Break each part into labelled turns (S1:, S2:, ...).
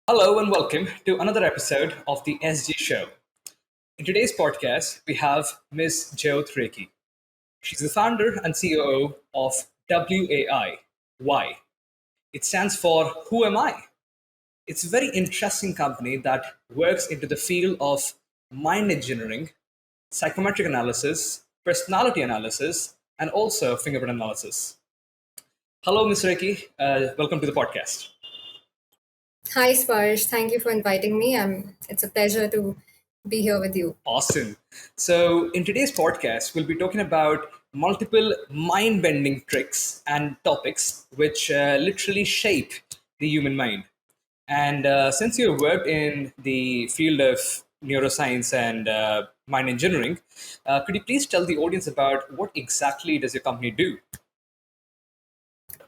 S1: Hello and welcome to another episode of the SG Show. In today's podcast, we have Ms. Jo Reiki. She's the founder and COO of WAI. Why? It stands for Who Am I? It's a very interesting company that works into the field of mind engineering, psychometric analysis, personality analysis, and also fingerprint analysis. Hello, Ms. Reiki. Welcome to the podcast.
S2: Hi, Sparsh. Thank you for inviting me. It's a pleasure to be here with you.
S1: Awesome. So, in today's podcast, we'll be talking about multiple mind bending tricks and topics which literally shape the human mind. And since you've worked in the field of neuroscience and mind engineering, could you please tell the audience about what exactly does your company do?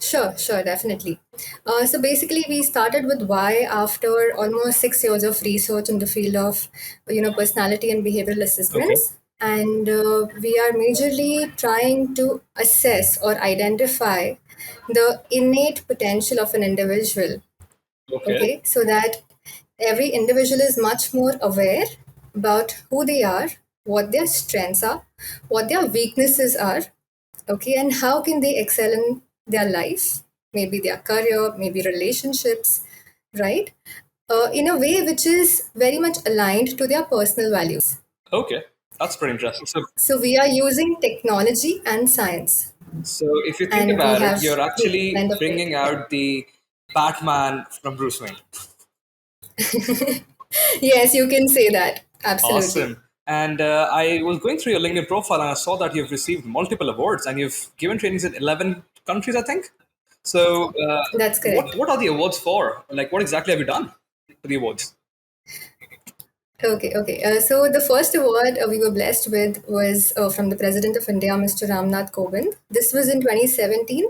S2: Sure, definitely. So basically, we started with why after almost 6 years of research in the field of, personality and behavioral
S1: Okay.
S2: assessments, and we are majorly trying to assess or identify the innate potential of an individual.
S1: Okay.
S2: Okay, so that every individual is much more aware about who they are, what their strengths are, what their weaknesses are, okay, and how can they excel in their life, maybe their career, maybe relationships, right, in a way which is very much aligned to their personal values.
S1: Okay. That's pretty interesting.
S2: So we are using technology and science,
S1: So if you think
S2: and we
S1: about it,
S2: have
S1: you're actually
S2: kind of
S1: bringing out the Batman from Bruce Wayne.
S2: yes, you can say that, absolutely.
S1: Awesome. And I was going through your LinkedIn profile and I saw that you've received multiple awards and you've given trainings in 11 countries, I think. So,
S2: That's correct.
S1: what are the awards for? Like, what exactly have you done for the awards?
S2: Okay. So the first award we were blessed with was from the President of India, Mr. Ramnath Kovind. This was in 2017.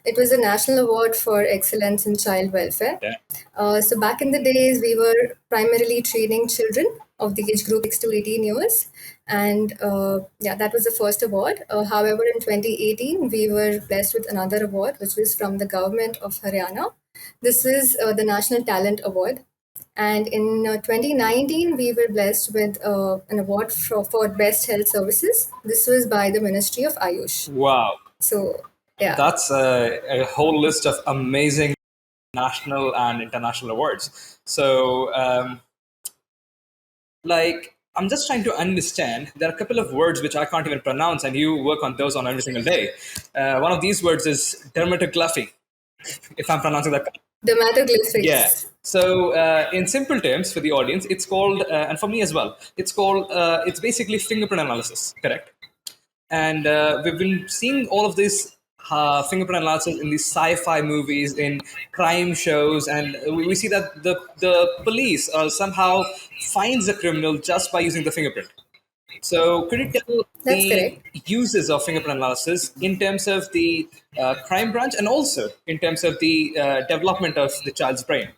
S2: It was a national award for excellence in child welfare.
S1: Yeah.
S2: So back in the days, we were primarily training children of the age group 6 to 18 years. And yeah, that was the first award. However, in 2018, we were blessed with another award, which was from the government of Haryana. This is the National Talent Award. And in 2019, we were blessed with an award for Best Health Services. This was by the Ministry of Ayush.
S1: Wow.
S2: So, yeah,
S1: That's a whole list of amazing national and international awards. So, like, I'm just trying to understand. There are a couple of words which I can't even pronounce, and you work on those on every single day. One of these words is dermatoglyphy, if I'm pronouncing that correctly. Yeah.
S2: dermatoglyphics.
S1: So, in simple terms, for the audience, it's called, and for me as well, it's basically fingerprint analysis, correct? And we've been seeing all of this fingerprint analysis in these sci-fi movies, in crime shows, and we see that the police somehow finds a criminal just by using the fingerprint. So, could you tell
S2: That's
S1: the
S2: correct.
S1: uses of fingerprint analysis in terms of the crime branch and also in terms of the development of the child's brain?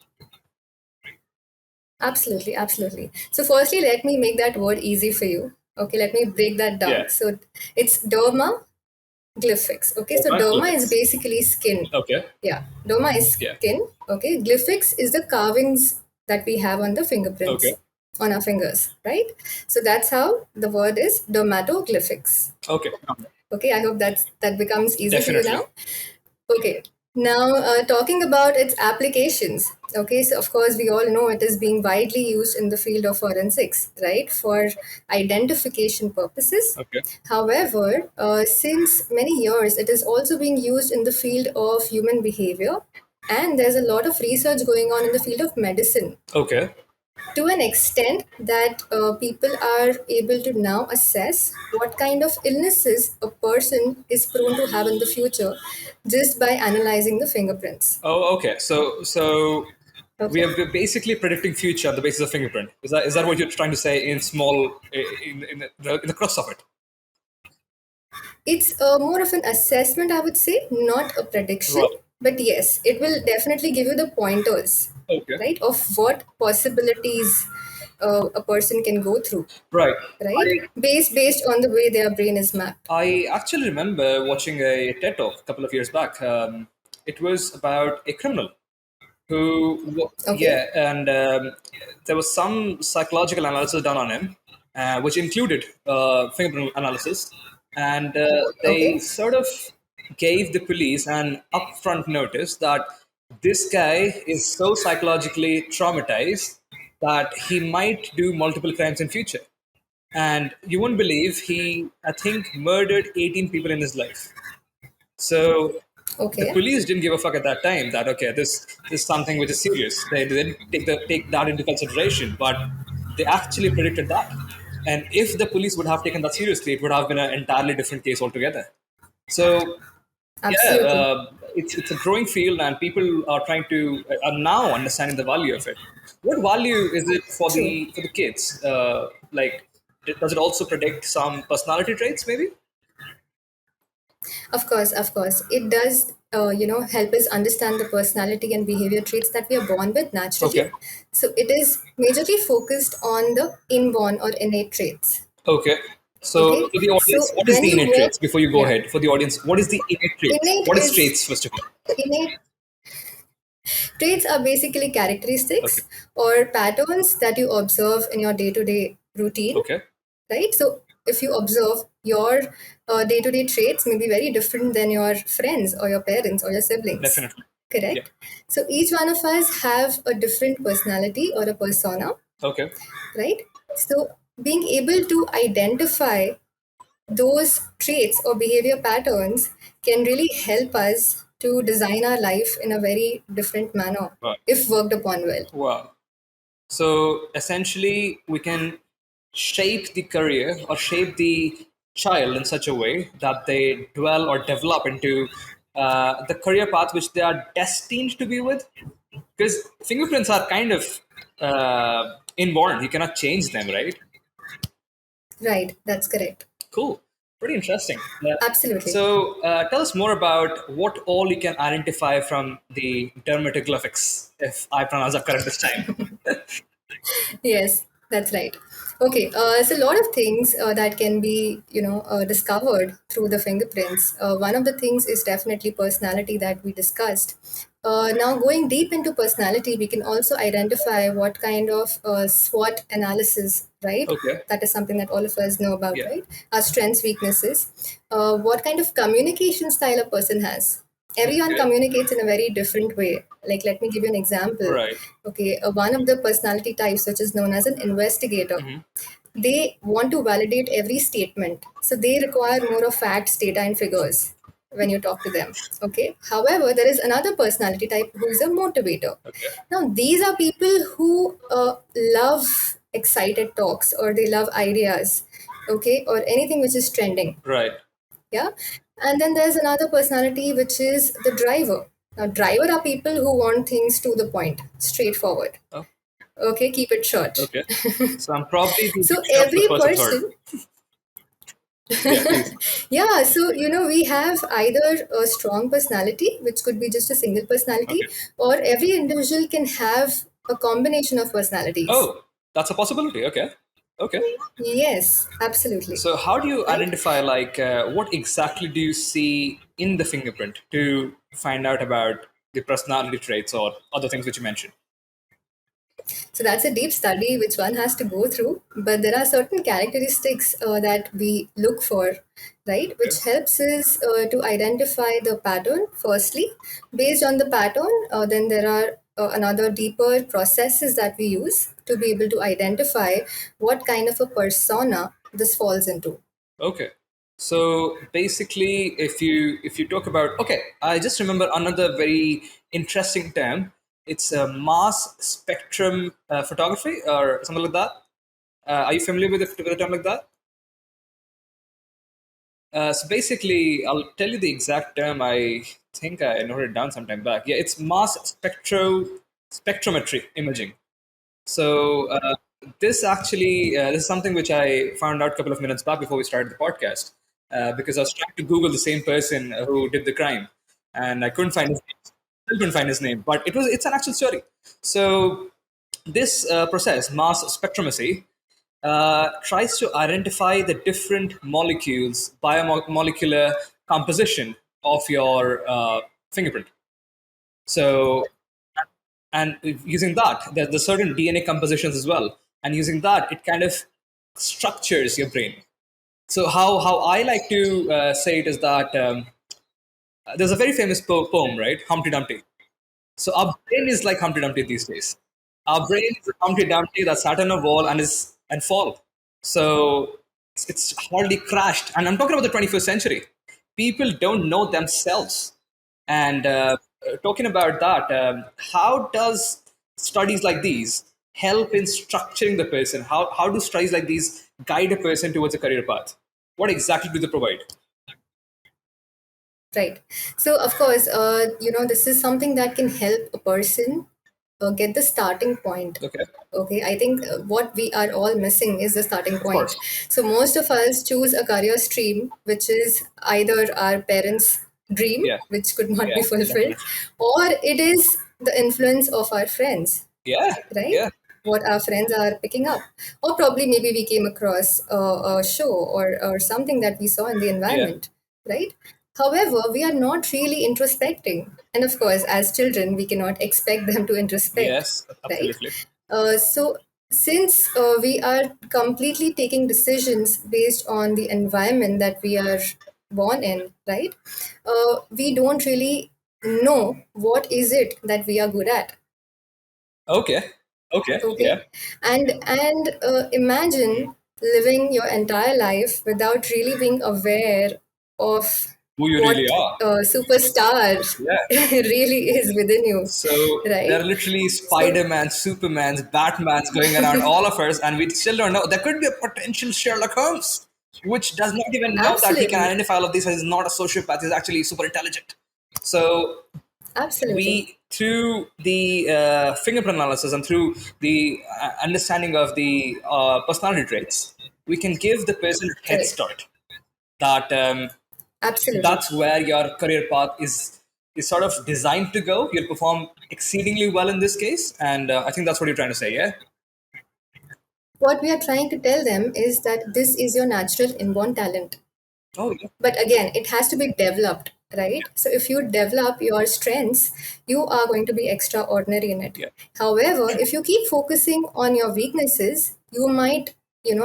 S2: Absolutely. So, firstly, let me make that word easy for you. Okay, let me break that
S1: Yeah.
S2: down. So, it's dermaglyphics. Okay, so derma is
S1: Glyphics.
S2: basically skin.
S1: Okay.
S2: Yeah, derma is
S1: Yeah.
S2: skin. Okay, glyphics is the carvings that we have on the
S1: Okay.
S2: fingerprints on our fingers, right? So that's how the word is dermatoglyphics.
S1: Okay.
S2: Okay, I hope that becomes easy for you
S1: Definitely.
S2: now. Okay, now talking about its applications. Okay, so of course we all know it is being widely used in the field of forensics, right, for identification purposes.
S1: Okay.
S2: However, since many years, it is also being used in the field of human behavior, and there's a lot of research going on in the field of medicine
S1: Okay.
S2: to an extent that people are able to now assess what kind of illnesses a person is prone to have in the future just by analyzing the fingerprints.
S1: Oh, okay. So we
S2: Okay.
S1: are basically predicting future on the basis of fingerprint. Is that what you're trying to say in small in the crux of it?
S2: It's more of an assessment, I would say, not a prediction.
S1: Right.
S2: But yes, it will definitely give you the pointers,
S1: Okay.
S2: right, of what possibilities a person can go through,
S1: Right.
S2: right,
S1: I
S2: based on the way their brain is mapped.
S1: I actually remember watching a TED talk a couple of years back. It was about a criminal.
S2: Okay.
S1: yeah, and there was some psychological analysis done on him, which included fingerprint analysis, and they
S2: Okay.
S1: sort of gave the police an upfront notice that this guy is so psychologically traumatized that he might do multiple crimes in future. And you won't believe he, I think, murdered 18 people in his life. So the
S2: Okay.
S1: police didn't give a fuck at that time that okay, this is something which is serious. They didn't take that into consideration, but they actually predicted that. And if the police would have taken that seriously, it would have been an entirely different case altogether. So yeah,
S2: Absolutely.
S1: it's a growing field, and people are trying to are now understanding the value of it. What value is it for
S2: True.
S1: the kids? Like, does it also predict some personality traits? Maybe.
S2: Of course. It does, help us understand the personality and behavior traits that we are born with naturally.
S1: Okay.
S2: So it is majorly focused on the inborn or innate traits.
S1: Okay. So,
S2: Okay.
S1: for the audience,
S2: So
S1: what is
S2: when
S1: the
S2: you
S1: innate
S2: work,
S1: traits? Before you go
S2: yeah,
S1: ahead, for the audience, what is the innate traits?
S2: innate
S1: What is
S2: is
S1: traits, first of all?
S2: innate traits are basically
S1: Okay.
S2: characteristics or patterns that you observe in your day-to-day routine,
S1: Okay.
S2: right? So if you observe your day-to-day traits may be very different than your friends or your parents or your siblings,
S1: Definitely. Yeah.
S2: correct? So each one of us have a different personality or a persona,
S1: Okay.
S2: right? So being able to identify those traits or behavior patterns can really help us to design our life in a very different manner
S1: Wow.
S2: if worked upon well.
S1: Wow. So, essentially, we can shape the career or shape the child in such a way that they dwell or develop into the career path which they are destined to be with. Because fingerprints are kind of inborn, you cannot change them, right?
S2: Right, that's correct.
S1: Cool. Pretty interesting.
S2: Absolutely.
S1: Tell us more about what all you can identify from the dermatoglyphics, if I pronounce that correct this time.
S2: Yes, that's right. Okay, so a lot of things that can be, discovered through the fingerprints. One of the things is definitely personality that we discussed. Now, going deep into personality, we can also identify what kind of SWOT analysis, right?
S1: Okay.
S2: That is something that all of us know about,
S1: Yeah.
S2: right? Our strengths, weaknesses. What kind of communication style a person has. Everyone
S1: Okay.
S2: communicates in a very different way. Like, let me give you an example.
S1: Right.
S2: Okay, one of the personality types, which is known as an investigator,
S1: Hmm.
S2: they want to validate every statement. So they require more of facts, data, and figures when you talk to them. Okay. However, there is another personality type who is a motivator.
S1: Okay.
S2: Now, these are people who love excited talks or they love ideas, okay, or anything which is trending.
S1: Right.
S2: Yeah. And then there's another personality which is the driver. Now, driver are people who want things to the point, straightforward.
S1: Oh,
S2: Okay, keep it short.
S1: okay. So I'm probably the
S2: So
S1: mixture of the
S2: every
S1: first and third.
S2: person,
S1: Yeah, please.
S2: yeah, so we have either a strong personality, which could be just a single personality,
S1: Okay.
S2: or every individual can have a combination of personalities.
S1: Oh, that's a possibility. Okay. Okay.
S2: Yes, absolutely.
S1: So how do you
S2: Right?
S1: identify like what exactly do you see in the fingerprint to find out about the personality traits or other things which you mentioned?
S2: So that's a deep study which one has to go through, but there are certain characteristics that we look for, right?
S1: Okay.
S2: Which helps us to identify the pattern firstly. Based on the pattern, then there are another deeper processes that we use to be able to identify what kind of a persona this falls into.
S1: Okay. So basically, if you talk about okay, I just remember another very interesting term. It's a mass spectrum photography or something like that. Are you familiar with a term like that? So basically, I'll tell you the exact term. I think I noted it down sometime back. Yeah, it's spectrometry imaging. So this is something which I found out a couple of minutes back before we started the podcast, because I was trying to Google the same person who did the crime, and I couldn't find his name. Still couldn't find his name, but it's an actual story. So this process, mass spectrometry, tries to identify the different molecules, biomolecular composition of your fingerprint. So and using that, there's certain DNA compositions as well, and using that, it kind of structures your brain. So how I like to say it is that there's a very famous poem, right? Humpty Dumpty. So our brain is like Humpty Dumpty these days. Our brain is a Humpty Dumpty that sat on a wall and fall. So it's hardly crashed. And I'm talking about the 21st century. People don't know themselves. And talking about that, how does studies like these help in structuring the person? How do studies like these guide a person towards a career path? What exactly do they provide?
S2: Right. So, of course, this is something that can help a person get the starting point.
S1: Okay,
S2: Okay, I think what we are all missing is the starting
S1: of
S2: point.
S1: course.
S2: So, most of us choose a career stream which is either our parents' dream,
S1: Yeah,
S2: which could not
S1: yeah,
S2: be fulfilled,
S1: definitely.
S2: or it is the influence of our friends,
S1: Yeah,
S2: right?
S1: yeah,
S2: What our friends are picking up, or probably maybe we came across a show or something that we saw in the
S1: yeah.
S2: environment, right? However, we are not really introspecting, and of course, as children, we cannot expect them to introspect,
S1: Yes,
S2: right?
S1: absolutely.
S2: So since we are completely taking decisions based on the environment that we are born in, right? We don't really know what is it that we are good at.
S1: Okay. Okay.
S2: Okay,
S1: Yeah.
S2: and imagine living your entire life without really being aware of
S1: Who you really
S2: what
S1: are.
S2: superstar
S1: Yeah.
S2: really is within you,
S1: So there are
S2: right?
S1: literally
S2: So
S1: Spider-Man, Supermans, Batmans going around all of us, and we still don't know. There could be a potential Sherlock Holmes, which does not even know that he can
S2: absolutely,
S1: identify all of these. He's not a sociopath. He's actually super intelligent. So
S2: absolutely,
S1: we, through the fingerprint analysis and through the understanding of the personality traits, we can give the person a head
S2: correct,
S1: start. That
S2: absolutely.
S1: that's where your career path is sort of designed to go. You'll perform exceedingly well in this case, and I think that's what you're trying to say. Yeah.
S2: What we are trying to tell them is that this is your natural inborn talent.
S1: Oh yeah.
S2: But again, it has to be developed, right? So if you develop your strengths, you are going to be extraordinary in it.
S1: Yeah.
S2: However, if you keep focusing on your weaknesses, you might,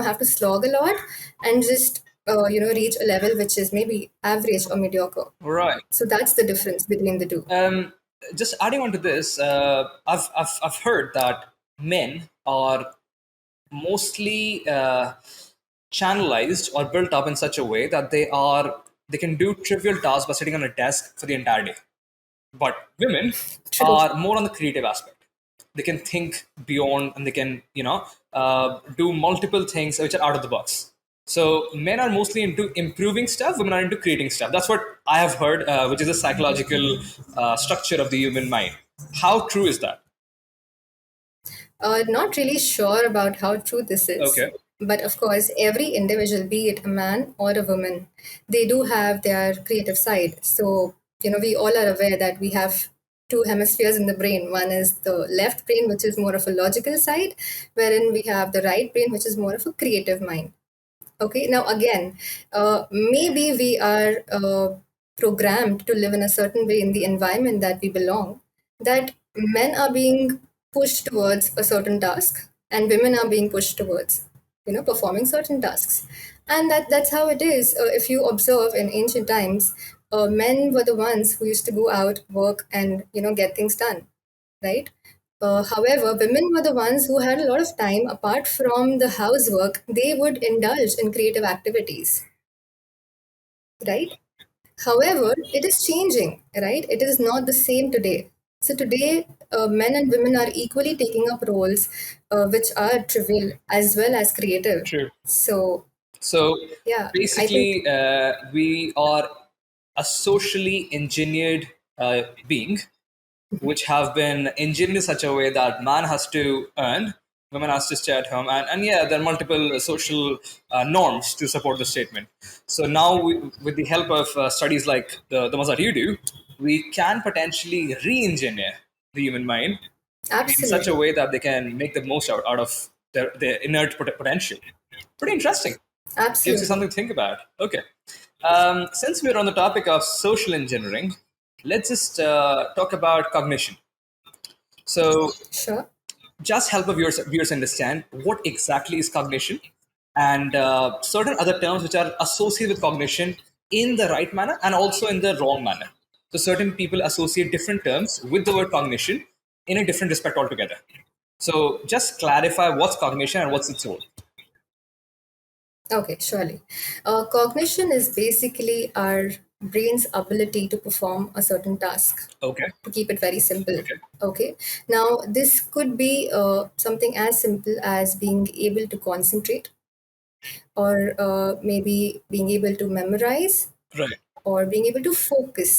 S2: have to slog a lot and just, reach a level which is maybe average or mediocre.
S1: All right.
S2: So that's the difference between the two.
S1: Just adding on to this, I've heard that men are mostly channelized or built up in such a way that they can do trivial tasks by sitting on a desk for the entire day. But women
S2: True.
S1: are more on the creative aspect. They can think beyond, and they can do multiple things which are out of the box. So men are mostly into improving stuff, women are into creating stuff. That's what I have heard, which is a psychological structure of the human mind. How true is that?
S2: Not really sure about how true this is,
S1: Okay.
S2: but of course, every individual, be it a man or a woman, they do have their creative side. So, we all are aware that we have two hemispheres in the brain. One is the left brain, which is more of a logical side, wherein we have the right brain, which is more of a creative mind. Okay, now again, maybe we are programmed to live in a certain way in the environment that we belong, that men are being pushed towards a certain task and women are being pushed towards, performing certain tasks. And that's how it is. If you observe in ancient times, men were the ones who used to go out, work, and, get things done, right? However, women were the ones who had a lot of time apart from the housework. They would indulge in creative activities, right? However, it is changing, right? It is not the same today. So today, men and women are equally taking up roles which are trivial as well as creative.
S1: True.
S2: So
S1: So
S2: yeah, I think
S1: basically, we are a socially engineered being, which have been engineered in such a way that man has to earn, women has to stay at home, and yeah, there are multiple social norms to support the statement. So now, with the help of studies like the ones that you do, we can potentially re-engineer the human mind in such a
S2: absolutely,
S1: way that they can make the most out of their inert potential. Pretty interesting. Gives you
S2: absolutely.
S1: something to think about. Okay. Since we're on the topic of social engineering, let's just talk about cognition. So
S2: Sure.
S1: just help the viewers understand what exactly is cognition and certain other terms which are associated with cognition in the right manner and also in the wrong manner. So certain people associate different terms with the word cognition in a different respect altogether. So just clarify what's cognition and what's its role.
S2: Okay, surely. Cognition is basically our brain's ability to perform a certain task,
S1: Okay.
S2: to keep it very simple.
S1: Okay.
S2: Okay. Now, this could be something as simple as being able to concentrate, or maybe being able to memorize,
S1: Right.
S2: or being able to focus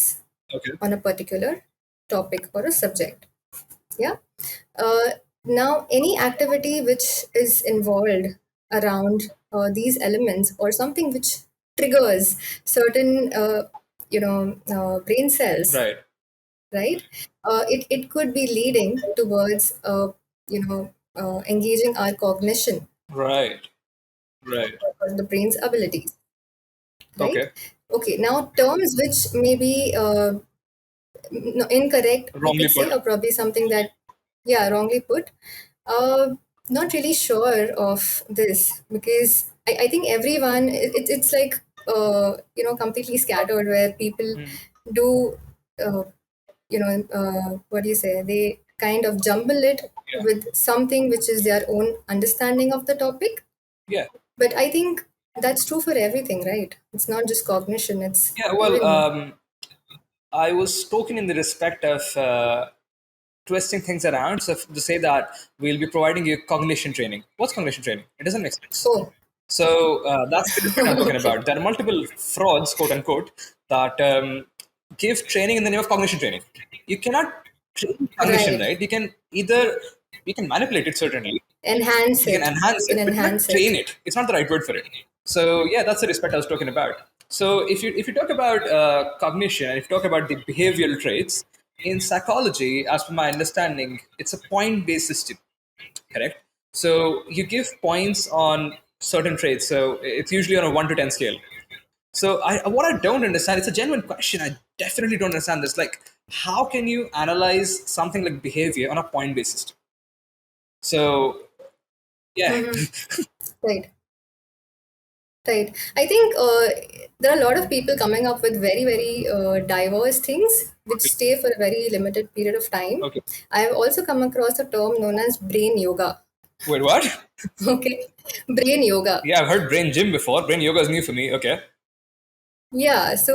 S1: Okay.
S2: on a particular topic or a subject. Yeah. Uh, Now, any activity which is involved around these elements, or something which triggers certain, brain cells,
S1: Right.
S2: right? It could be leading towards, engaging our cognition,
S1: Right. Right.
S2: or the brain's abilities, right?
S1: Okay.
S2: Okay. Now, terms which may be no, incorrect, we
S1: Wrongly
S2: could say,
S1: put.
S2: or probably something that, yeah, wrongly put. Not really sure of this, because I think everyone, it's like, completely scattered, where people
S1: Mm.
S2: do, uh, what do you say? They kind of jumble it
S1: Yeah.
S2: with something which is their own understanding of the topic.
S1: Yeah.
S2: But I think that's true for everything, right? It's not just cognition, it's
S1: Yeah. Well,
S2: even.
S1: I was talking in the respect of twisting things around. So to say that we'll be providing you cognition training. What's cognition training? It doesn't make sense.
S2: Oh,
S1: So that's the respect I'm talking
S2: okay.
S1: about. There are multiple frauds, quote unquote, that give training in the name of cognition training. You cannot train cognition,
S2: Right.
S1: right? You can manipulate it certainly.
S2: Enhance
S1: You can
S2: it. You
S1: enhance
S2: can
S1: it, but you cannot
S2: enhance
S1: train
S2: it.
S1: it. It's not the right word for it. So yeah, that's the respect I was talking about. So if you talk about cognition and if you talk about the behavioral traits in psychology, as per my understanding, it's a point-based system, correct? So you give points on certain traits. So it's usually on a 1 to 10 scale. So what I don't understand, it's a genuine question. I definitely don't understand this. Like, how can you analyze something like behavior on a point basis? So yeah.
S2: Hmm. Right. Right. I think there are a lot of people coming up with very, very diverse things which stay for a very limited period of time.
S1: Okay.
S2: I have also come across a term known as brain yoga.
S1: Wait, what?
S2: Okay. Brain yoga.
S1: Yeah, I've heard brain gym before. Brain yoga is new for me. Okay.
S2: Yeah. So,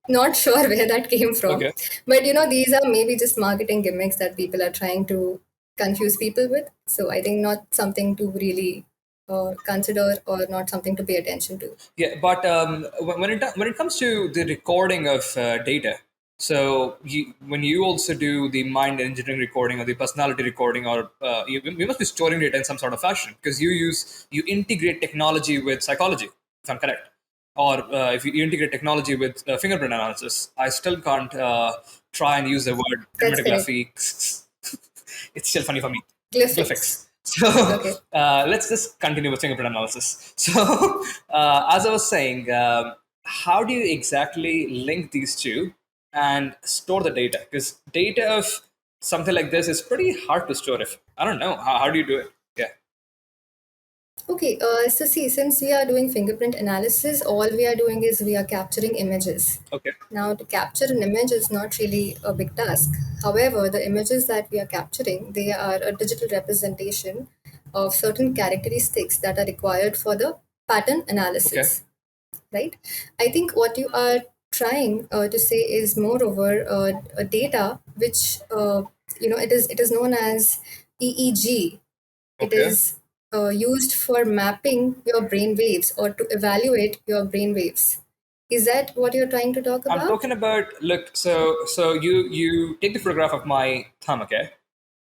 S2: not sure where that came from.
S1: Okay.
S2: But, these are maybe just marketing gimmicks that people are trying to confuse people with. So I think not something to really consider, or not something to pay attention to.
S1: Yeah, but when it comes to the recording of data, so when you also do the mind engineering recording or the personality recording, or you must be storing data in some sort of fashion because you integrate technology with psychology, if I'm correct, or if you integrate technology with fingerprint analysis. I still can't try and use the word
S2: That's correct.
S1: dermatography. It's still funny for me.
S2: Glyphics.
S1: Glyphics. So
S2: Okay.
S1: let's just continue with fingerprint analysis. So as I was saying, how do you exactly link these two and store the data? Because data of something like this is pretty hard to store. If I don't know, how do you do it? Yeah.
S2: Okay, so see, since we are doing fingerprint analysis, all we are doing is we are capturing images.
S1: Okay.
S2: Now, to capture an image is not really a big task. However, the images that we are capturing, they are a digital representation of certain characteristics that are required for the pattern
S1: Okay.
S2: analysis, right? I think what you are trying to say is moreover a data which, it is known as EEG. It
S1: Okay.
S2: is used for mapping your brain waves, or to evaluate your brain waves. Is that what you're trying to talk
S1: I'm
S2: about?
S1: talking about look. So you take the photograph of my thumb, okay?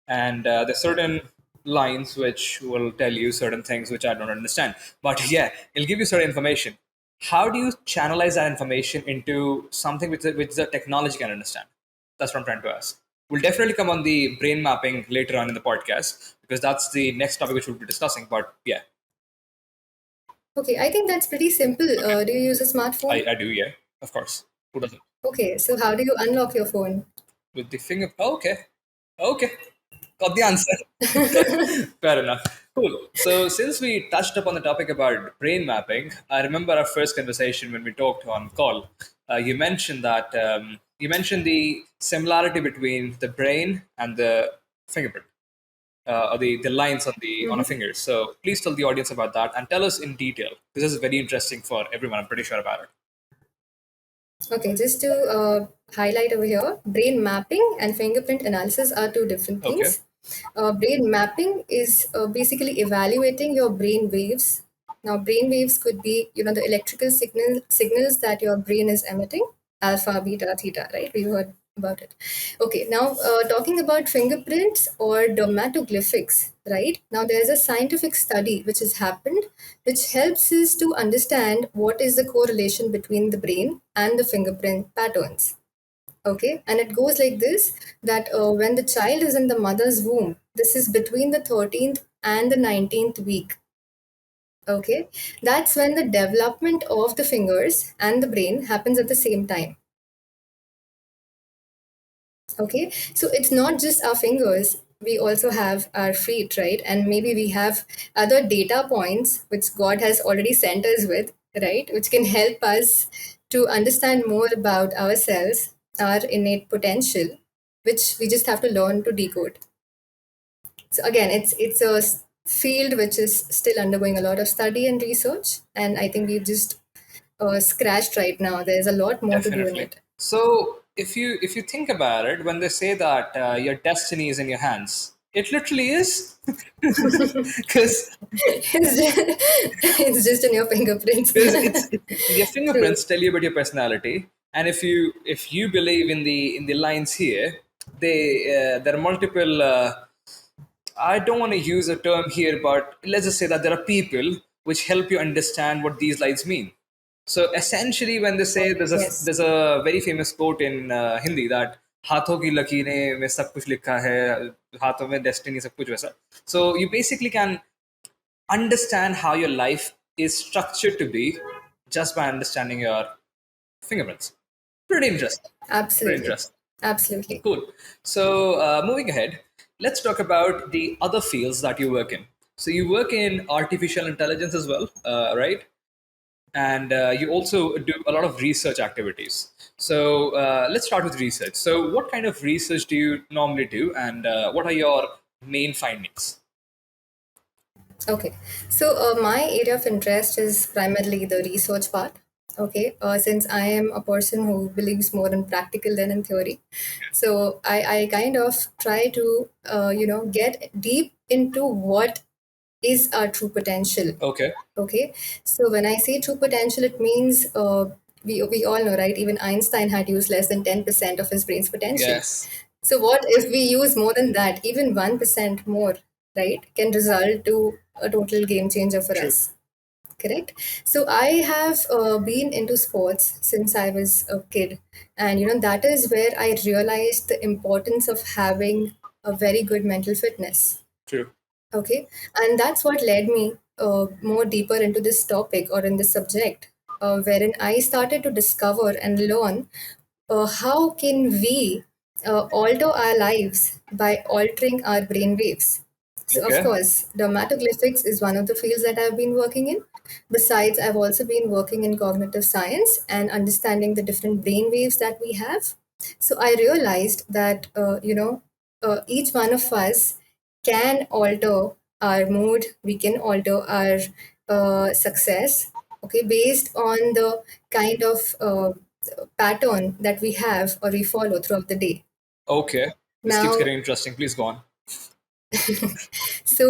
S1: And there's certain lines which will tell you certain things which I don't understand. But yeah, it'll give you certain information. How do you channelize that information into something which the technology can understand? That's what I'm trying to ask. We'll definitely come on the brain mapping later on in the podcast because that's the next topic which we'll be discussing. But yeah,
S2: Okay, I think that's pretty simple. Do you use a smartphone?
S1: I do. Yeah, of course. Who doesn't?
S2: Okay, so how do you unlock your phone?
S1: With the finger. Oh, okay. Okay, got the answer. Fair enough. Cool. So, since we touched upon the topic about brain mapping, I remember our first conversation when we talked on call. You mentioned that you mentioned the similarity between the brain and the fingerprint, or the lines on the on a
S2: Mhm.
S1: finger. So, please tell the audience about that and tell us in detail. This is very interesting for everyone. I'm pretty sure about it.
S2: Okay, just to highlight over here, brain mapping and fingerprint analysis are two different
S1: Okay.
S2: things. Brain mapping is basically evaluating your brain waves. Now, brain waves could be, the electrical signals that your brain is emitting, alpha, beta, theta, right? We heard about it. Okay, now talking about fingerprints or dermatoglyphics, right? Now, there's a scientific study which has happened, which helps us to understand what is the correlation between the brain and the fingerprint patterns. Okay, and it goes like this, that when the child is in the mother's womb, this is between the 13th and the 19th week. Okay, that's when the development of the fingers and the brain happens at the same time. Okay, so it's not just our fingers, we also have our feet, right? And maybe we have other data points which God has already sent us with, right? Which can help us to understand more about ourselves, our innate potential, which we just have to learn to decode. So again, it's a field which is still undergoing a lot of study and research, and I think we've just scratched right now. There's a lot more to do in
S1: Definitely.
S2: it.
S1: So if you think about it, when they say that your destiny is in your hands, it literally is, because
S2: It's just in your fingerprints.
S1: it's your
S2: True.
S1: fingerprints tell you about your personality, and if you believe in the lines here, they there are multiple. I don't want to use a term here, but let's just say that there are people which help you understand what these lines mean. So essentially, when they say
S2: Yes,
S1: there's a very famous quote in Hindi that हाथों की लकीरें में सब कुछ लिखा है हाथों में destiny सब कुछ वैसा. So you basically can understand how your life is structured to be just by understanding your fingerprints. Pretty interesting. Pretty
S2: absolutely.
S1: interesting.
S2: Absolutely.
S1: Cool. So, moving ahead, let's talk about the other fields that you work in. So, you work in artificial intelligence as well, right? And you also do a lot of research activities. So, let's start with research. So, what kind of research do you normally do, and what are your main findings?
S2: Okay. So my area of interest is primarily the research part. Okay. Since I am a person who believes more in practical than in theory. So I kind of try to, get deep into what is our true potential.
S1: Okay.
S2: Okay, so when I say true potential, it means we all know, right? Even Einstein had used less than 10% of his brain's potential.
S1: Yes.
S2: So what if we use more than that? Even 1% more, right, can result to a total game changer for
S1: True.
S2: us. Correct. So I have been into sports since I was a kid, and that is where I realized the importance of having a very good mental fitness.
S1: True.
S2: Okay, and that's what led me more deeper into this topic or in this subject, wherein I started to discover and learn how can we alter our lives by altering our brain waves. So, of
S1: Okay.
S2: course, dermatoglyphics is one of the fields that I've been working in. Besides, I've also been working in cognitive science and understanding the different brain waves that we have. So, I realized that, each one of us can alter our mood, we can alter our success, okay, based on the kind of pattern that we have or we follow throughout the day.
S1: Okay. This keeps
S2: Now,
S1: getting interesting. Please go on.
S2: so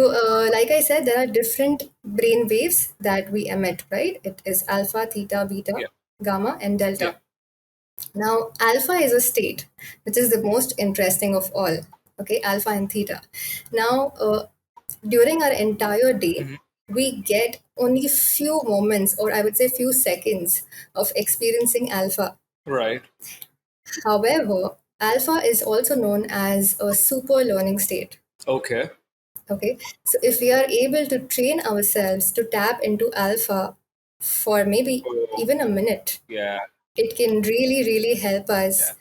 S2: like I said, there are different brain waves that we emit, right? It is alpha, theta, beta,
S1: Yeah.
S2: gamma, and
S1: Yeah.
S2: delta. Now, alpha is a state, which is the most interesting of all. Okay, alpha and theta. Now, during our entire day,
S1: Mhm.
S2: we get only few moments, or I would say few seconds, of experiencing alpha.
S1: Right.
S2: However, alpha is also known as a super learning state.
S1: Okay.
S2: Okay, so if we are able to train ourselves to tap into alpha for maybe
S1: Oh,
S2: even a minute,
S1: yeah.
S2: it can really, really help
S1: Yeah.
S2: us,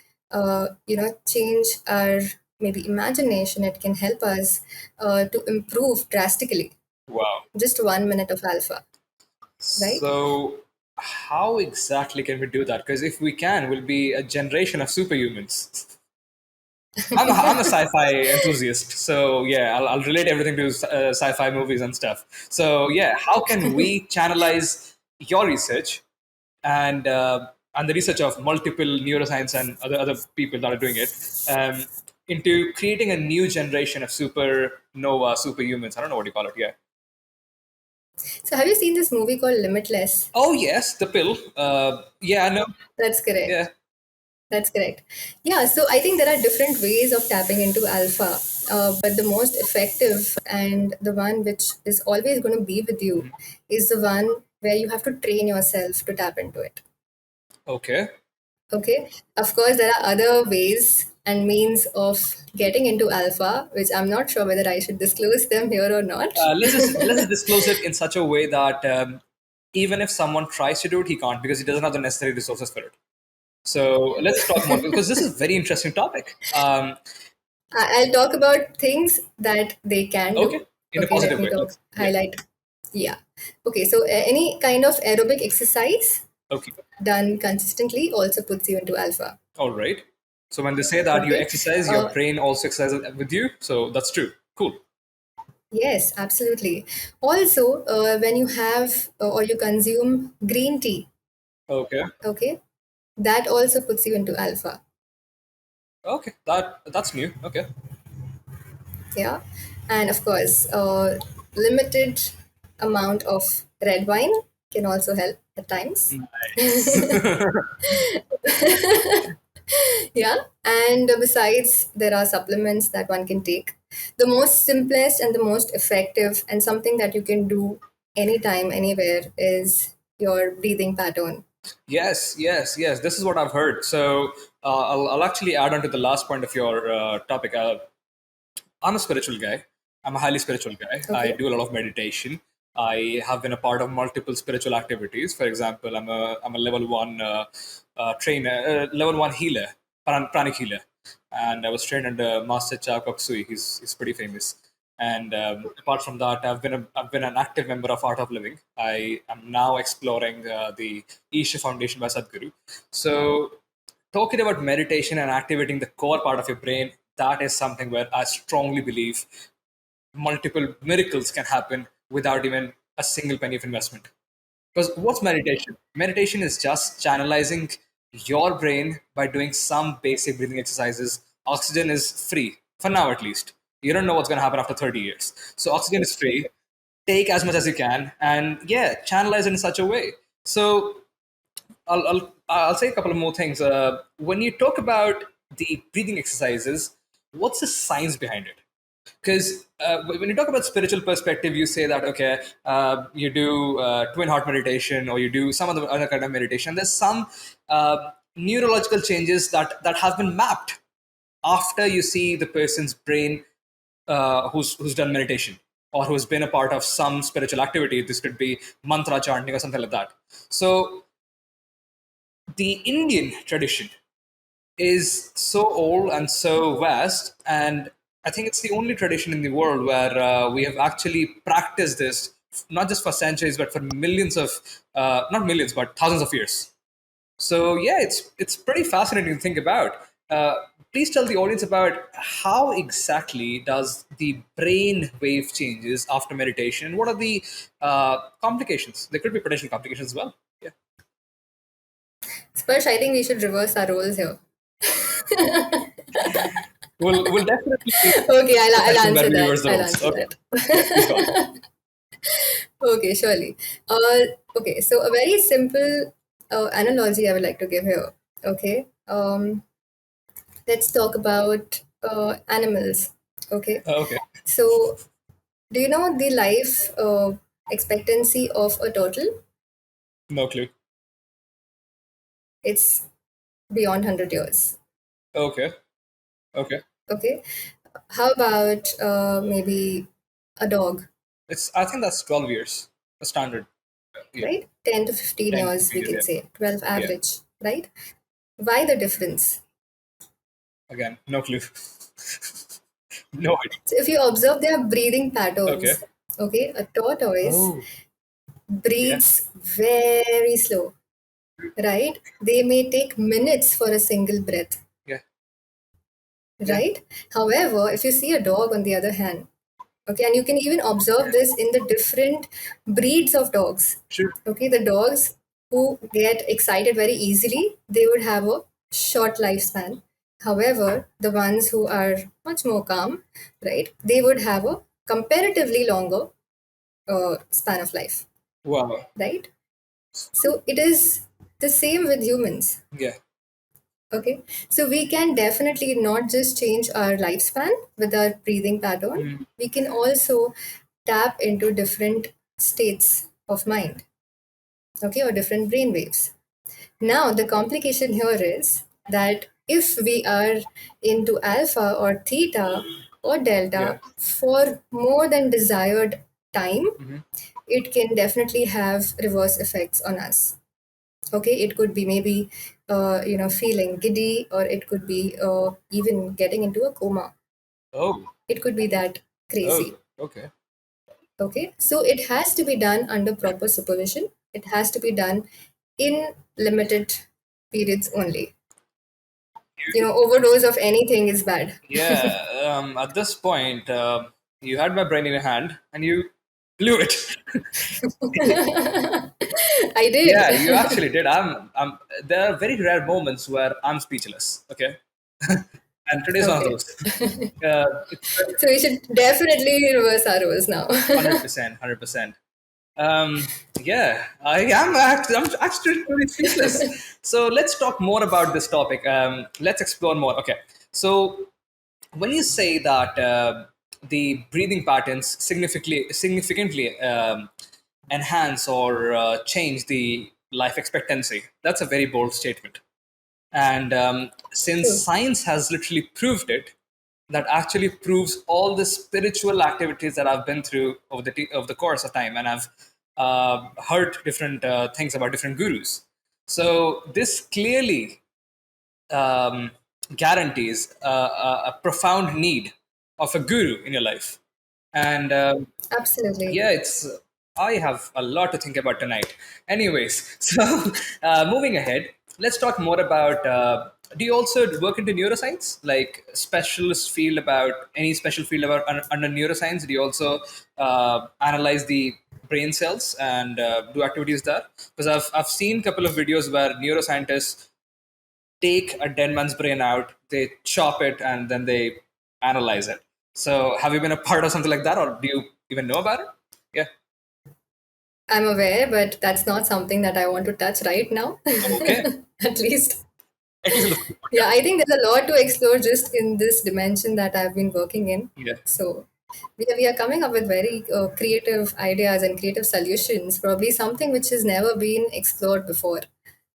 S2: change our maybe imagination, it can help us to improve drastically.
S1: Wow.
S2: Just 1 minute of alpha, right?
S1: So, how exactly can we do that? Because if we can, we'll be a generation of superhumans. I'm a sci-fi enthusiast, so yeah, I'll relate everything to sci-fi movies and stuff. So yeah, how can we channelize your research and the research of multiple neuroscience and other people that are doing it into creating a new generation of supernova superhumans? I don't know what you call it. Yeah.
S2: So, have you seen this movie called Limitless?
S1: Oh yes, the pill. Yeah, I know.
S2: That's
S1: Yeah.
S2: correct. That's correct. Yeah, so I think there are different ways of tapping into alpha, but the most effective and the one which is always going to be with you is the one where you have to train yourself to tap into it.
S1: Okay.
S2: Okay. Of course, there are other ways and means of getting into alpha, which I'm not sure whether I should disclose them here or not.
S1: Let's just disclose it in such a way that even if someone tries to do it, he can't because he doesn't have the necessary resources for it. So let's talk more because this is a very interesting topic.
S2: I'll talk about things that they can
S1: Okay,
S2: do.
S1: in a
S2: Okay, let
S1: positive
S2: me
S1: way.
S2: talk,
S1: Let's, yeah.
S2: highlight. Yeah. Okay, so any kind of aerobic exercise
S1: Okay.
S2: done consistently also puts you into alpha.
S1: All right. So when they say that you
S2: Okay.
S1: exercise, your
S2: Uh,
S1: brain also exercises with you. So that's true. Cool.
S2: yes, absolutely. Also, when you have or you consume green tea,
S1: Okay.
S2: okay, that also puts you into alpha.
S1: Okay. That's new. Okay.
S2: Yeah. And of course, limited amount of red wine can also help at times.
S1: Nice.
S2: Yeah. And besides, there are supplements that one can take. The most simplest and the most effective, and something that you can do anytime, anywhere, is your breathing pattern.
S1: Yes, yes, yes. This is what I've heard. So I'll actually add on to the last point of your topic. I'm a spiritual guy. I'm a highly spiritual guy. I
S2: Okay.
S1: do a lot of meditation. I have been a part of multiple spiritual activities. For example, I'm a level one trainer, level one healer, pranic healer, and I was trained under Master Cha Kok Sui. He's pretty famous. And apart from that, I've been an active member of Art of Living. I am now exploring the Isha Foundation by Sadhguru. So talking about meditation and activating the core part of your brain, that is something where I strongly believe multiple miracles can happen without even a single penny of investment. Because what's meditation? Meditation is just channelizing your brain by doing some basic breathing exercises. Oxygen is free, for now at least. You don't know what's going to happen after 30 years. So oxygen is free. Take as much as you can and yeah, channelize it in such a way. So I'll say a couple of more things. When you talk about the breathing exercises, what's the science behind it? Because when you talk about spiritual perspective, you say that okay, you do twin heart meditation or you do some other kind of meditation. There's some neurological changes that have been mapped after you see the person's brain who's done meditation or who's been a part of some spiritual activity. This could be mantra chanting or something like that. So the Indian tradition is so old and so vast, and I think it's the only tradition in the world where we have actually practiced this not just for centuries but for millions of not millions but thousands of years. So yeah, it's pretty fascinating to think about. Please tell the audience about how exactly does the brain wave changes after meditation. What are the complications? There could be potential complications as well. Yeah.
S2: Spursh, I think we should reverse our roles here.
S1: We'll definitely be
S2: Okay,
S1: a
S2: I'll
S1: profession where
S2: answer
S1: we
S2: that.
S1: reverse the
S2: I'll
S1: roles.
S2: answer
S1: Okay.
S2: that.
S1: Yeah, please go on.
S2: Okay, surely. Okay, so a very simple analogy I would like to give here. Okay, let's talk about animals. Okay,
S1: Okay.
S2: so do you know the life expectancy of a turtle?
S1: No clue.
S2: It's beyond 100 years.
S1: Okay. Okay.
S2: Okay, how about maybe a dog,
S1: I think that's 12 years. A standard. Yeah.
S2: right? 10 to 15
S1: 10,
S2: years,
S1: 15
S2: we
S1: years.
S2: can
S1: Yeah.
S2: say, 12
S1: Yeah.
S2: average, right? Why the difference?
S1: Again, no clue. No idea.
S2: So if you observe their breathing
S1: Okay.
S2: patterns, okay, a tortoise
S1: Oh, yeah,
S2: breathes very slow, right? They may take minutes for a single breath,
S1: yeah, yeah.
S2: right? However, if you see a dog on the other hand, okay, and you can even observe this in the different breeds of dogs,
S1: Sure.
S2: okay, the dogs who get excited very easily, they would have a short lifespan. However, the ones who are much more calm, right, they would have a comparatively longer span of life,
S1: Wow.
S2: right? So it is the same with humans.
S1: Yeah.
S2: Okay, so we can definitely not just change our lifespan with our breathing pattern,
S1: Mm.
S2: we can also tap into different states of mind, okay, or different brain waves. Now, the complication here is that if we are into alpha or theta or
S1: Yeah.
S2: delta for more than desired time,
S1: Hmm.
S2: it can definitely have reverse effects on us. Okay, it could be maybe feeling giddy, or it could be even getting into a coma.
S1: Oh.
S2: It could be that
S1: Oh.
S2: crazy.
S1: Okay.
S2: Okay, so it has to be done under proper supervision. It has to be done in limited periods only. Overdose of anything is bad.
S1: Yeah. At this point, you had my brain in your hand and you blew it.
S2: I did.
S1: Yeah, you actually did. There are very rare moments where I'm speechless. Okay. And today's one of
S2: Okay,
S1: those. It's
S2: so we should definitely reverse our roles now.
S1: 100%, 100%. Yeah, I'm actually really speechless. So let's talk more about this topic. Let's explore more. Okay. So when you say that the breathing patterns significantly enhance or change the life expectancy, that's a very bold statement. And since
S2: True.
S1: science has literally proved it, that actually proves all the spiritual activities that I've been through over the course of time, and I've heard different things about different gurus. So this clearly um, guarantees a profound need of a guru in your life. And
S2: Absolutely.
S1: yeah, it's I have a lot to think about tonight. Anyways, so moving ahead, let's talk more about. Do you also work into neuroscience, like specialist field about any special field about under neuroscience? Do you also analyze the brain cells and do activities there? Because I've seen a couple of videos where neuroscientists take a dead man's brain out, they chop it, and then they analyze it. So, have you been a part of something like that, or do you even know about it? Yeah.
S2: I'm aware, but that's not something that I want to touch right now.
S1: Okay.
S2: At least.
S1: At least look.
S2: Yeah, I think there's a lot to explore just in this dimension that I've been working in.
S1: Yeah.
S2: So we are coming up with very creative ideas and creative solutions, probably something which has never been explored before.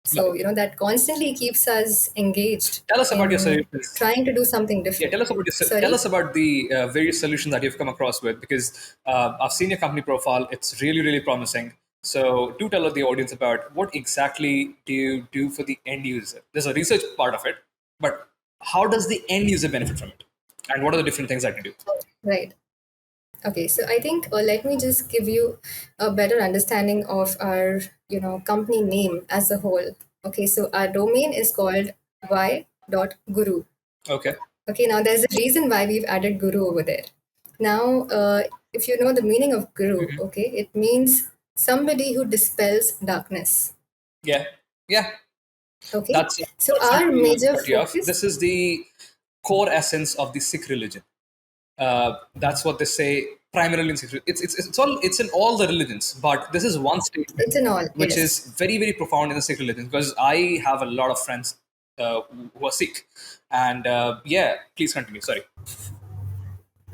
S2: So,
S1: Like,
S2: that constantly keeps us engaged
S1: tell us about your
S2: in
S1: solutions.
S2: trying to do something
S1: Yeah,
S2: different.
S1: tell
S2: Sorry?
S1: us about the various solutions that you've come across with, because I've seen your company profile. It's really promising. So, do tell the audience about what exactly do you do for the end user. There's a research part of it, but how does the end user benefit from it, and what are the different things that you do?
S2: Right. Okay, so I think let me just give you a better understanding of our, company name as a whole. Okay, so our domain is called y.guru.
S1: Okay.
S2: Okay, now there's a reason why we've added guru over there. Now, if you know the meaning of guru, okay, it means somebody who dispels darkness.
S1: Yeah. Yeah.
S2: Okay,
S1: That's
S2: so
S1: sorry
S2: our
S1: to
S2: major
S1: cut you off.
S2: focus,
S1: This is the core essence of the Sikh religion. That's what they say primarily in Sikh. It's in all the religions, but this is one statement
S2: it's in all,
S1: which is
S2: yes.
S1: very profound in the Sikh religion, because I have a lot of friends who are Sikh, and yeah, please continue. Sorry.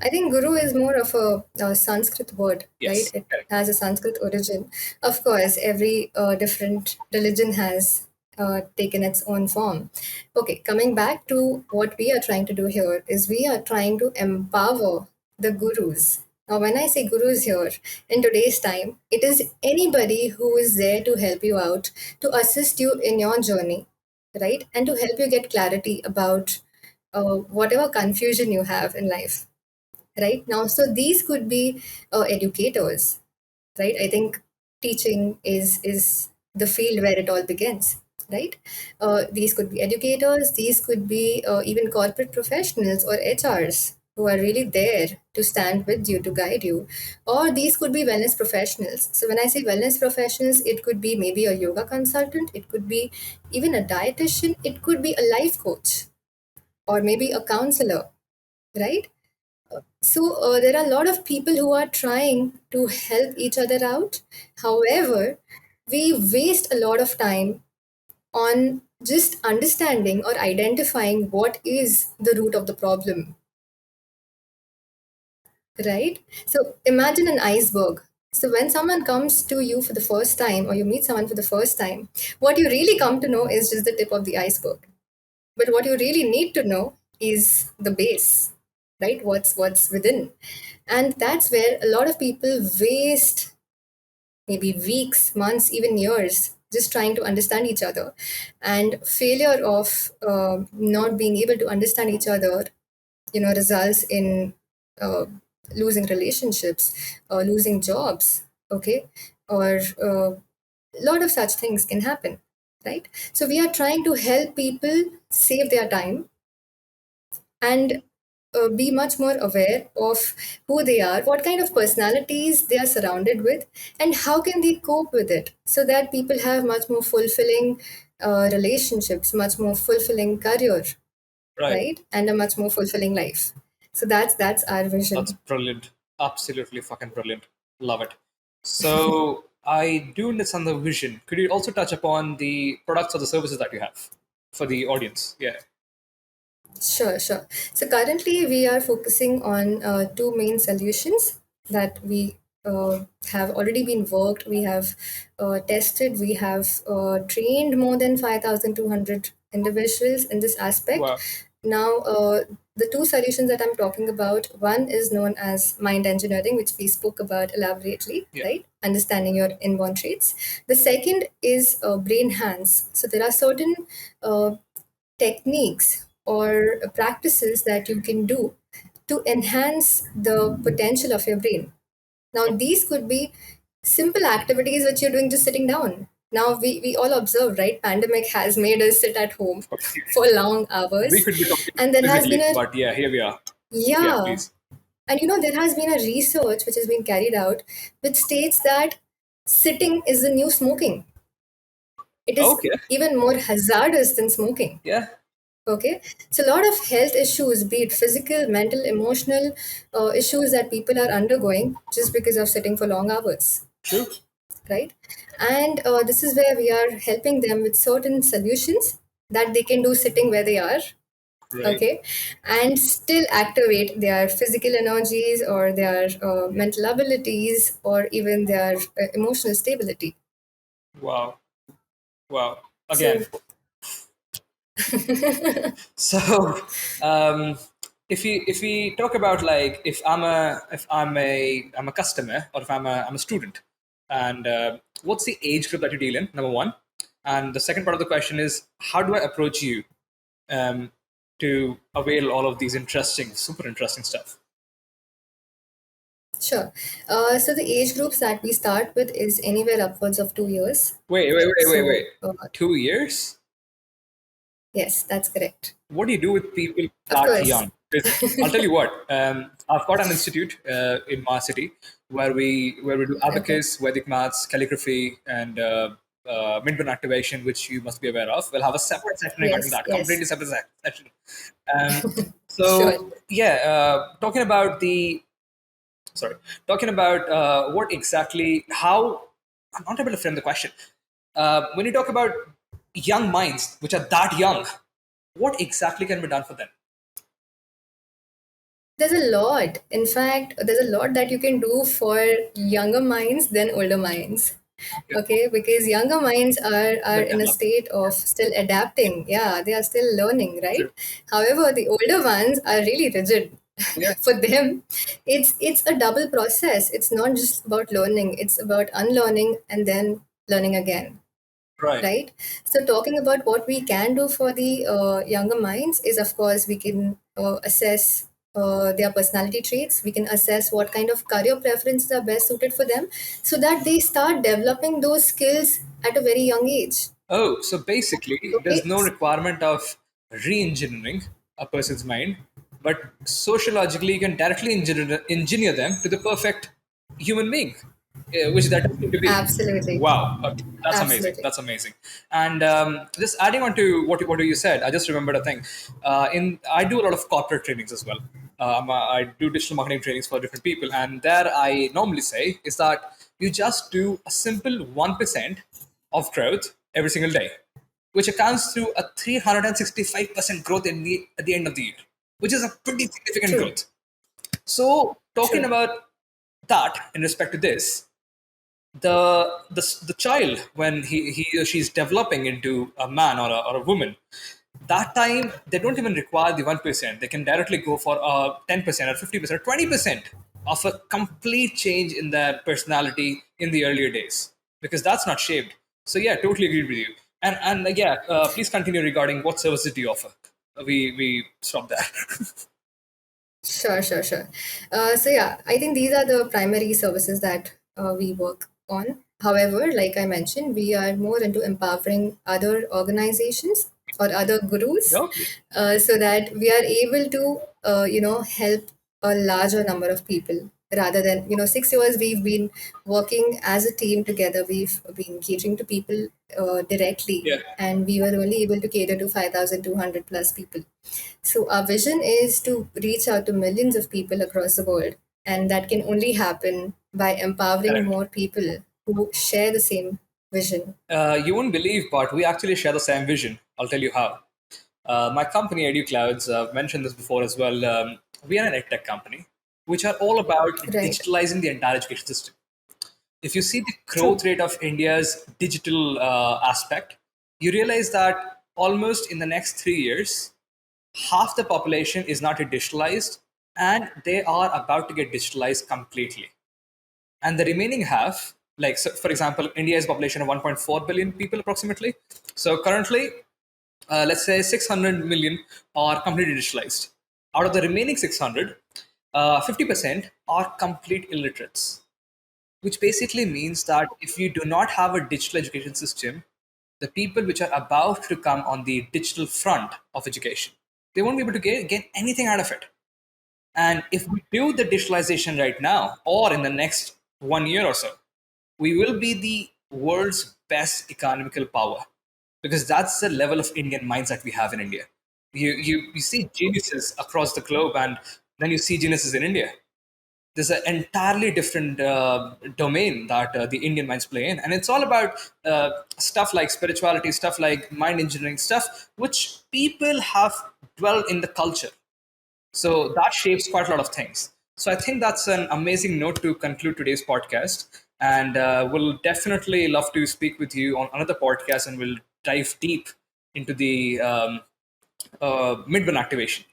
S2: I think guru is more of a Sanskrit word, right?
S1: Yes.
S2: It
S1: Correct.
S2: has a Sanskrit origin. Of course, every different religion has taken its own form. Okay, coming back to what we are trying to do here is we are trying to empower the gurus. Now, when I say gurus here, in today's time, it is anybody who is there to help you out, to assist you in your journey, right? And to help you get clarity about whatever confusion you have in life. right? Now, so these could be educators, right? I think teaching is the field where it all begins, right? These could be educators, these could be even corporate professionals or HRs who are really there to stand with you, to guide you. Or these could be wellness professionals. So when I say wellness professionals, it could be maybe a yoga consultant, it could be even a dietitian, it could be a life coach, or maybe a counselor, right? So there are a lot of people who are trying to help each other out. However, we waste a lot of time on just understanding or identifying what is the root of the problem, right? So imagine an iceberg. So when someone comes to you for the first time or you meet someone for the first time, what you really come to know is just the tip of the iceberg. But what you really need to know is the base, right? What's within. And that's where a lot of people waste maybe weeks, months, even years just trying to understand each other. And failure of not being able to understand each other, results in uh, losing relationships, losing jobs, okay? Or a lot of such things can happen, right? So we are trying to help people save their time and be much more aware of who they are, what kind of personalities they are surrounded with, and how can they cope with it so that people have much more fulfilling relationships, much more fulfilling career,
S1: Right.
S2: right, and a much more fulfilling life. So that's our
S1: That's
S2: vision.
S1: brilliant. Absolutely fucking brilliant. Love it. So I do understand the vision. Could you also touch upon the products or the services that you have for the audience? Yeah.
S2: Sure, sure. So currently we are focusing on two main solutions that we have already been worked. We have tested. We have trained more than 5,200 individuals in this aspect.
S1: Wow.
S2: Now, the two solutions that I'm talking about, one is known as mind engineering, which we spoke about elaborately,
S1: Yeah.
S2: right? Understanding your inborn traits. The second is brain hands. So there are certain techniques or practices that you can do to enhance the potential of your brain. Now,
S1: Okay.
S2: these could be simple activities which you're doing just sitting down. Now, we all observe, right? Pandemic has made us sit at home
S1: Of course.
S2: for long
S1: We
S2: hours.
S1: could be talking
S2: And there has been
S1: physically,
S2: a,
S1: but yeah, here we are. Yeah,
S2: yeah.
S1: please.
S2: And there has been a research which has been carried out which states that sitting is the new smoking. It is
S1: Okay.
S2: even more hazardous than smoking.
S1: Yeah.
S2: Okay, so a lot of health issues, be it physical, mental, emotional issues that people are undergoing just because of sitting for long hours,
S1: True.
S2: right? And this is where we are helping them with certain solutions that they can do sitting where they are,
S1: Right.
S2: okay, and still activate their physical energies or their mental abilities or even their emotional stability.
S1: Wow. Wow.
S2: So,
S1: Again. So, um, if we talk about like if I'm a customer or if I'm a student, and what's the age group that you deal in? Number one, and the second part of the question is how do I approach you um, to avail all of these interesting, super interesting stuff?
S2: sure. So the age groups that we start with is anywhere upwards of 2 years.
S1: Wait, wait, wait, wait, wait.
S2: So,
S1: 2 years?
S2: yes, that's correct.
S1: What do you do with people
S2: Of
S1: that
S2: course.
S1: young? Because I'll tell you what, I've got an institute in my city where we do
S2: Okay.
S1: abacus, Vedic maths, calligraphy, and midburn activation, which you must be aware of. We'll have a separate session regarding
S2: Yes,
S1: that,
S2: yes.
S1: completely separate session. Um,
S2: Sure.
S1: so yeah, sorry, talking about what exactly, how I'm not able to frame the question. When you talk about young minds, which are that young, what exactly can be done for them?
S2: There's a lot. In fact, there's a lot that you can do for younger minds than older minds.
S1: Okay,
S2: Okay, because younger minds are
S1: they're
S2: in a
S1: developing.
S2: state of still adapting. Yeah, they are still learning,
S1: True.
S2: right? However, the older ones are really rigid.
S1: Yeah.
S2: For them, it's a double process. It's not just about learning, it's about unlearning and then learning again,
S1: Right.
S2: right? So talking about what we can do for the younger minds is, of course, we can assess their personality traits. We can assess what kind of career preferences are best suited for them, so that they start developing those skills at a very young age.
S1: Oh, so basically, there's
S2: Okay.
S1: no requirement of re-engineering a person's mind, but sociologically, you can directly engineer them to the perfect human being, which that is going to be.
S2: Absolutely.
S1: Wow, okay, that's amazing.
S2: Absolutely.
S1: That's amazing. And just adding on to what you said, I just remembered a thing. In I do a lot of corporate trainings as well. I do digital marketing trainings for different people, and there I normally say is that you just do a simple 1% of growth every single day, which accounts to a 365% growth at the end of the year, which is a pretty significant
S2: True.
S1: growth. So, talking
S2: True.
S1: about that in respect to this, the child, when he or she's developing into a man or a woman, that time they don't even require the 1%. They can directly go for 10% or 50% or 20% of a complete change in their personality in the earlier days, because that's not shaped. So yeah, totally agree with you. And yeah, please continue regarding what services do you offer. We stop there.
S2: Sure, sure, sure. So yeah, I think these are the primary services that we work on. However, like I mentioned, we are more into empowering other organizations or other gurus,
S1: Okay.
S2: so that we are able to, help a larger number of people, rather than, 6 years we've been working as a team together. We've been catering to people directly,
S1: Yeah.
S2: and we were only able to cater to 5,200 plus people. So, our vision is to reach out to millions of people across the world, and that can only happen by empowering
S1: Correct.
S2: more people who share the same vision.
S1: You won't believe, but we actually share the same vision. I'll tell you how. My company, EduClouds, I've mentioned this before as well. We are an edtech company, which are all about
S2: Right.
S1: digitalizing the entire education system. If you see the
S2: True.
S1: growth rate of India's digital aspect, you realize that almost in the next 3 years, half the population is not yet digitalized, and they are about to get digitalized completely. And the remaining half, like so for example, India has a population of 1.4 billion people approximately. So currently, let's say 600 million are completely digitalized. Out of the remaining 600, 50% are complete illiterates, which basically means that if you do not have a digital education system, the people which are about to come on the digital front of education, they won't be able to get anything out of it. And if we do the digitalization right now or in the next 1 year or so, we will be the world's best economical power, because that's the level of Indian minds that we have in India. You see geniuses across the globe, and then you see geniuses in India. There's an entirely different domain that the Indian minds play in, and it's all about stuff like spirituality, stuff like mind engineering, stuff which people have dwelled in the culture. So that shapes quite a lot of things. So I think that's an amazing note to conclude today's podcast. And we'll definitely love to speak with you on another podcast, and we'll dive deep into the midburn activation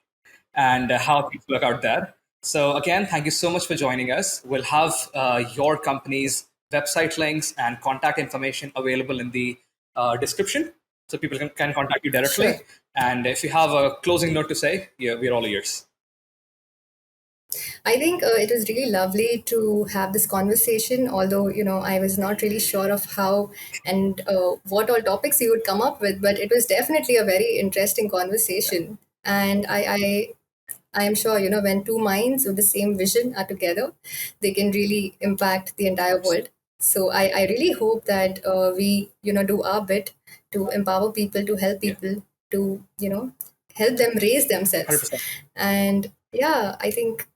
S1: and how things work out there. So again, thank you so much for joining us. We'll have your company's website links and contact information available in the description, so people can contact you directly.
S2: Sure.
S1: And if you have a closing note to say, yeah, we're all ears.
S2: I think it was really lovely to have this conversation, although, I was not really sure of how and what all topics you would come up with, but it was definitely a very interesting conversation. And I am sure, when two minds with the same vision are together, they can really impact the entire world. So I really hope that we, do our bit to empower people, to help
S1: Yeah,
S2: people, to, help them raise
S1: hundred
S2: themselves.
S1: percent.
S2: And yeah, I think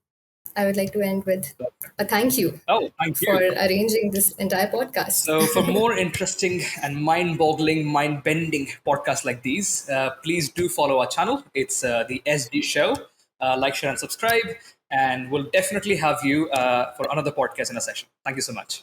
S2: I would like to end with a thank you
S1: Oh, thank
S2: for
S1: you.
S2: arranging this entire podcast.
S1: So, for more interesting and mind-boggling, mind-bending podcasts like these, please do follow our channel. It's the SD Show. Like, share, and subscribe, and we'll definitely have you for another podcast in a session. Thank you so much.